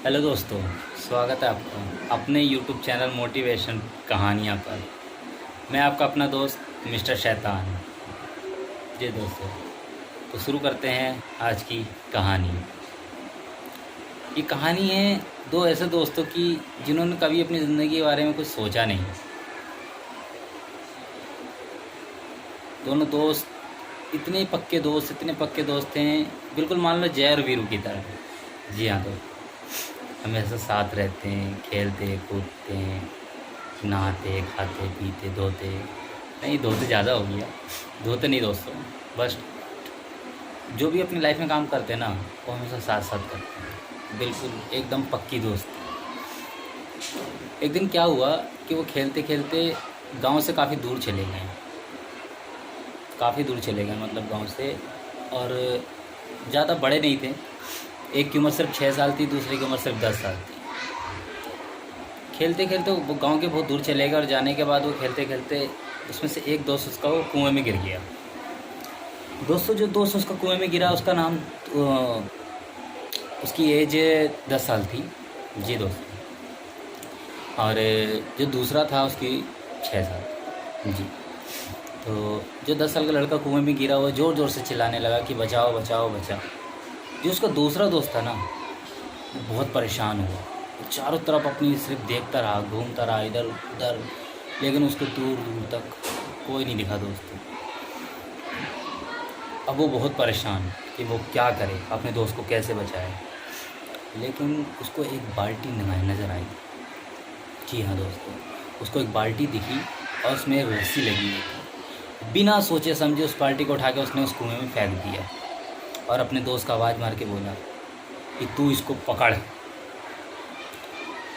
Hello दोस्तों, स्वागत है आपका अपने यूट्यूब चैनल मोटिवेशन कहानियाँ पर। मैं आपका अपना दोस्त मिस्टर शैतान। जी दोस्तों, तो शुरू करते हैं आज की कहानी। ये कहानी है दो ऐसे दोस्तों की जिन्होंने कभी अपनी ज़िंदगी के बारे में कुछ सोचा नहीं। दोनों दोस्त इतने पक्के दोस्त हैं, बिल्कुल मान लो जय और वीरू की तरह। जी हाँ दोस्त, हमेशा साथ रहते हैं, खेलते कूदते हैं, नहाते खाते पीते धोते। नहीं, धोते ज़्यादा हो गया, धोते नहीं दोस्तों, बस जो भी अपनी लाइफ में काम करते हैं ना, वो हमेशा साथ साथ करते हैं, बिल्कुल एकदम पक्की दोस्त। एक दिन क्या हुआ कि वो खेलते खेलते गांव से काफ़ी दूर चले गए मतलब गांव से। और ज़्यादा बड़े नहीं थे, एक की उम्र सिर्फ 6 साल थी, दूसरे की उम्र सिर्फ 10 साल थी। खेलते खेलते वो गांव के बहुत दूर चले गए और जाने के बाद वो खेलते खेलते उसमें से एक दोस्त उसका वो कुएं में गिर गया। दोस्तों, जो दोस्त उसका कुएं में गिरा उसका नाम उसकी एज 10 साल थी। जी दोस्त। और जो दूसरा था उसकी 6 साल। जी। तो जो 10 साल का लड़का कुएं में गिरा हुआ ज़ोर ज़ोर से चिल्लाने लगा कि बचाओ बचाओ बचाओ। जो उसका दूसरा दोस्त था ना, वो बहुत परेशान हुआ, वो चारों तरफ अपनी सिर्फ देखता रहा, घूमता रहा इधर उधर, लेकिन उसको दूर दूर तक कोई नहीं दिखा दोस्तों। अब वो बहुत परेशान कि वो क्या करे, अपने दोस्त को कैसे बचाए। लेकिन उसको एक बाल्टी नज़र आई। जी हाँ दोस्तों, उसको एक बाल्टी दिखी और उसमें एक रस्सी लगी हुई थी। बिना सोचे समझे उस बाल्टी को उठा के उसने उस कुएं में फेंक दिया और अपने दोस्त का आवाज़ मार के बोला कि तू इसको पकड़।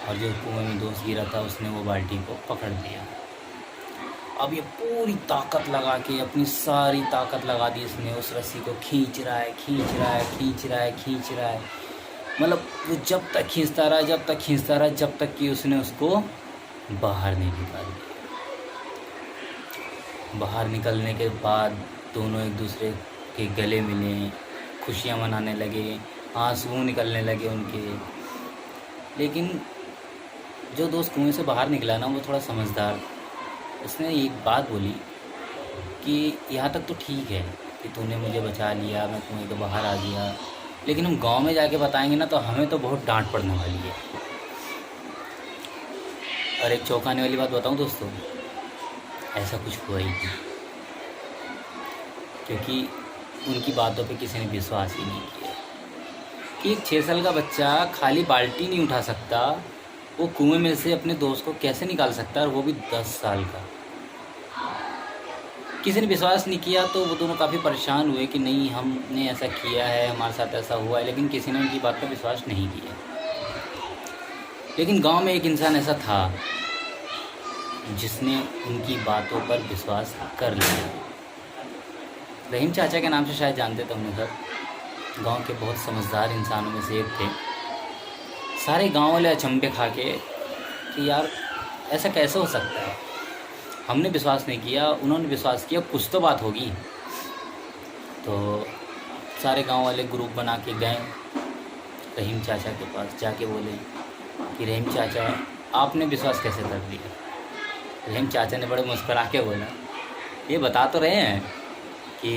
और जो कुएं में दोस्त गिरा था उसने वो बाल्टी को पकड़ लिया। अब ये पूरी ताकत लगा के, अपनी सारी ताकत लगा दी इसने, उस रस्सी को खींच रहा है, खींच रहा है। मतलब वो जब तक खींचता रहा, जब तक कि उसने उसको बाहर नहीं निकाल दिया। बाहर निकलने के बाद दोनों एक दूसरे के गले मिले, खुशियाँ मनाने लगे, आंसू निकलने लगे उनके। लेकिन जो दोस्त कुएं से बाहर निकला ना, वो थोड़ा समझदार था। उसने एक बात बोली कि यहाँ तक तो ठीक है कि तूने मुझे बचा लिया, मैं कुएं के बाहर आ गया, लेकिन हम गांव में जाके बताएंगे ना तो हमें तो बहुत डांट पड़ने वाली है। और एक चौंकाने वाली बात बताऊं दोस्तों, ऐसा कुछ हुआ ही नहीं, क्योंकि उनकी बातों पे किसी ने विश्वास ही नहीं किया कि एक 6 साल का बच्चा खाली बाल्टी नहीं उठा सकता, वो कुएं में से अपने दोस्त को कैसे निकाल सकता है, और वो भी 10 साल का। किसी ने विश्वास नहीं किया तो वो दोनों काफ़ी परेशान हुए कि नहीं, हमने ऐसा किया है, हमारे साथ ऐसा हुआ है, लेकिन किसी ने उनकी बात पर विश्वास नहीं किया। लेकिन गांव में एक इंसान ऐसा था जिसने उनकी बातों पर विश्वास कर लिया। रहीम चाचा के नाम से शायद जानते थे उन्हें सब। गांव के बहुत समझदार इंसानों में से एक थे। सारे गांव वाले अचंभे खा के कि यार ऐसा कैसे हो सकता है, हमने विश्वास नहीं किया, उन्होंने विश्वास किया, कुछ तो बात होगी। तो सारे गांव वाले ग्रुप बना के गए रहीम चाचा के पास, जाके बोले कि रहीम चाचा, आपने विश्वास कैसे कर लिया। रहीम चाचा ने बड़े मुस्कुरा के बोला, ये बता तो रहे हैं कि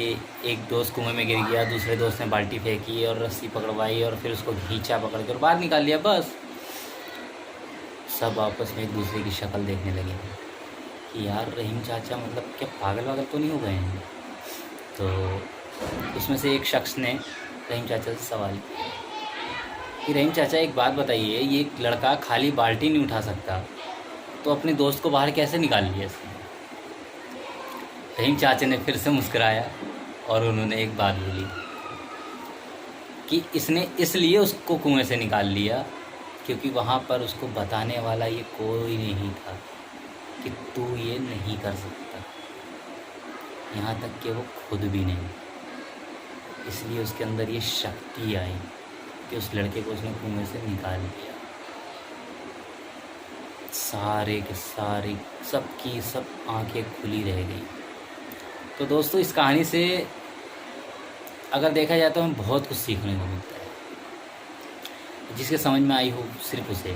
एक दोस्त कुएं में गिर गया, दूसरे दोस्त ने बाल्टी फेंकी और रस्सी पकड़वाई और फिर उसको खींचा पकड़ कर बाहर निकाल लिया, बस। सब आपस में एक दूसरे की शक्ल देखने लगे कि यार रहीम चाचा मतलब क्या पागल तो नहीं हो गए हैं। तो उसमें से एक शख्स ने रहीम चाचा से सवाल किया कि रहीम चाचा, एक बात बताइए, ये लड़का खाली बाल्टी नहीं उठा सकता, तो अपने दोस्त को बाहर कैसे निकाल लिया इसने। रहीम चाचा ने फिर से मुस्कुराया और उन्होंने एक बात बोली कि इसने इसलिए उसको कुएं से निकाल लिया क्योंकि वहाँ पर उसको बताने वाला ये कोई नहीं था कि तू ये नहीं कर सकता, यहाँ तक कि वो खुद भी नहीं। इसलिए उसके अंदर ये शक्ति आई कि उस लड़के को उसने कुएं से निकाल दिया। सारे के सारे सबकी सब आंखें खुली रह गई। तो दोस्तों, इस कहानी से अगर देखा जाए तो हमें बहुत कुछ सीखने को मिलता है। जिसके समझ में आई हो सिर्फ उसे,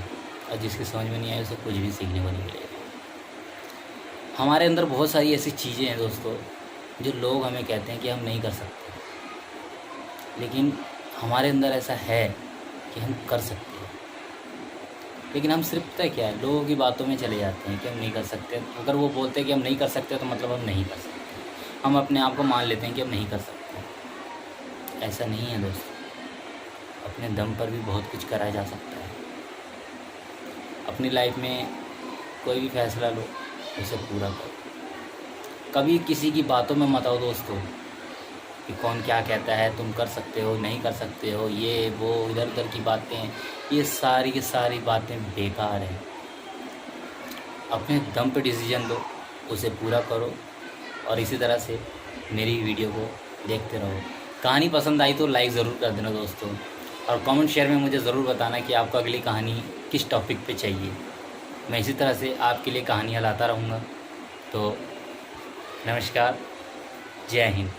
और जिसके समझ में नहीं आई उसे कुछ भी सीखने को नहीं मिलेगा। हमारे अंदर बहुत सारी ऐसी चीज़ें हैं दोस्तों जो लोग हमें कहते हैं कि हम नहीं कर सकते, लेकिन हमारे अंदर ऐसा है कि हम कर सकते हैं। लेकिन हम सिर्फ पता है क्या है, लोगों की बातों में चले जाते हैं कि हम नहीं कर सकते। अगर वो बोलते हैं कि हम नहीं कर सकते तो मतलब हम नहीं कर सकते, हम अपने आप को मान लेते हैं कि हम नहीं कर सकते। ऐसा नहीं है दोस्तों, अपने दम पर भी बहुत कुछ करा जा सकता है। अपनी लाइफ में कोई भी फैसला लो, उसे पूरा करो। कभी किसी की बातों में मत आओ दोस्तों कि कौन क्या कहता है, तुम कर सकते हो, नहीं कर सकते हो, ये वो इधर उधर की बातें, ये सारी की सारी बातें बेकार हैं। अपने दम पे डिसीजन लो, उसे पूरा करो, और इसी तरह से मेरी वीडियो को देखते रहो। कहानी पसंद आई तो लाइक ज़रूर कर देना दोस्तों, और कमेंट शेयर में मुझे ज़रूर बताना कि आपको अगली कहानी किस टॉपिक पे चाहिए। मैं इसी तरह से आपके लिए कहानियाँ लाता रहूँगा। तो नमस्कार, जय हिंद।